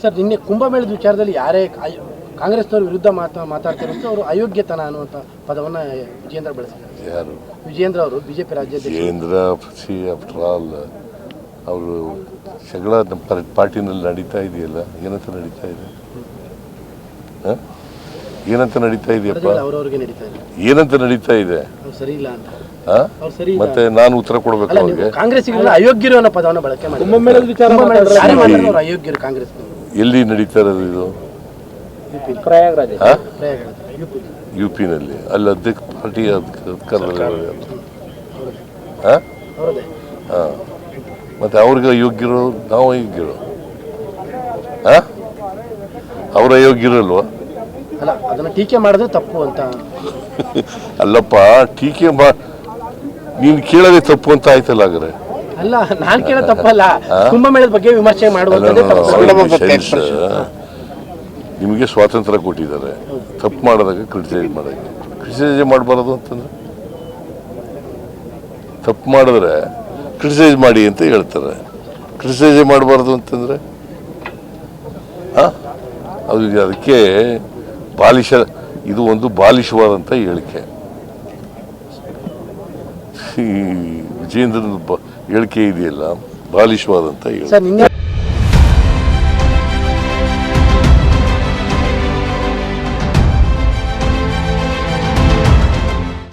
Sir ನಿನ್ನೆ ಕುಂಭಮೇಳದ ವಿಚಾರದಲ್ಲಿ ಯಾರೇ ಕಾಂಗ್ರೆಸ್ನವ್ರ ವಿರುದ್ಧ ಮಾತಾಡ್ತಿರೋದು ಅವರು ಅಯೋಗ್ಯತನ ಅನ್ನುವಂಥ ಪದವನ್ನು ವಿಜೇಂದ್ರ ಬಳಸಿದ್ದಾರೆ. ಯಾರು? ವಿಜೇಂದ್ರ ಅವರು ಬಿಜೆಪಿ ರಾಜ್ಯಾಧ್ಯಕ್ಷ. ವಿಜೇಂದ್ರ ಆಫ್ಟರ್ ಆಲ್ ಅವರು ಜಗಳ ನಮ್ಮ ಪಾರ್ಟಿನಲ್ಲಿ ನಡೀತಾ ಇದೆಯಲ್ಲ, ಏನಂತ ನಡೀತಾ ಇದೆ? ಏನಂತ ನಡೀತಾ ಇದೆಯಪ್ಪ? ಅವ್ರವ್ರಿಗೆ ನಡೀತಾ ಇದೆ. ಏನಂತ ನಡೀತಾ ಇದೆ? ಸರಿ ಇಲ್ಲ ಅಂತ. ಮತ್ತೆ ನಾನು ಉತ್ತರ ಕೊಡ್ಬೇಕು ಅವ್ರಿಗೆ? ಕಾಂಗ್ರೆಸ್ಸಿಗರೆಲ್ಲ ಅಯೋಗ್ಯರು ಅನ್ನೋ ಪದವನ್ನು ಬಳಕೆ ಮಾಡಿ ಅಯೋಗ್ಯರು ಕಾಂಗ್ರೆಸ್. ಎಲ್ಲಿ ನಡೀತಾ ಇರೋದು ಇದು? ಯುಪಿನಲ್ಲಿ. ಅಲ್ಲಿ ಅಧ್ಯಕ್ಷ ಪಾರ್ಟಿ ಮತ್ತೆ ಅವ್ರಿಗೆ ಅಯೋಗ್ಯರು, ನಾವು ಅಯೋಗ್ಯರು? ಅವ್ರ ಅಯೋಗ್ಯರಲ್ವ? ಅಲ್ಲ, ಅದನ್ನ ಟೀಕೆ ಮಾಡಿದ್ರೆ ತಪ್ಪು ಅಂತ. ಅಲ್ಲಪ್ಪ, ಟೀಕೆ ನೀನ್ ಕೇಳೋದೇ ತಪ್ಪು ಅಂತ ಆಯ್ತಲ್ಲ. ಹಾಗಾದ್ರೆ ಅಲ್ಲ, ನಾನ್ ಕೇಳೋ ತಪ್ಪಲ್ಲ, ಕುಂಭಮೇಳದ ಬಗ್ಗೆ ವಿಮರ್ಶೆ ಮಾಡುವಂಥದ್ದೇ ತಪ್ಪು. ನಿಮಗೆ ಸ್ವಾತಂತ್ರ್ಯ ಕೊಟ್ಟಿದ್ದಾರೆ, ತಪ್ಪು ಮಾಡಿದಾಗ ಕ್ರಿಟಿಸೈಸ್ ಮಾಡೋಕ್ಕೆ. ಕ್ರಿಟಿಸೈಸ್ ಮಾಡಬಾರದು ಅಂತಂದ್ರೆ, ತಪ್ಪು ಮಾಡಿದ್ರೆ ಕ್ರಿಟಿಸೈಸ್ ಮಾಡಿ ಅಂತ ಹೇಳ್ತಾರೆ. ಕ್ರಿಟಿಸೈಸ್ ಮಾಡಬಾರ್ದು ಅಂತಂದ್ರೆ ಅದಕ್ಕೆ ಇದು ಒಂದು ಬಾಲಿಶವಾದಂಥ ಹೇಳಿಕೆ. ಈ ವಿಜೇಂದ್ರನ ಹೇಳಿಕೆ ಇದೆಯಲ್ಲ, ಬಾಲಿಶವಾದಂಥ ಹೇಳಿಕೆ.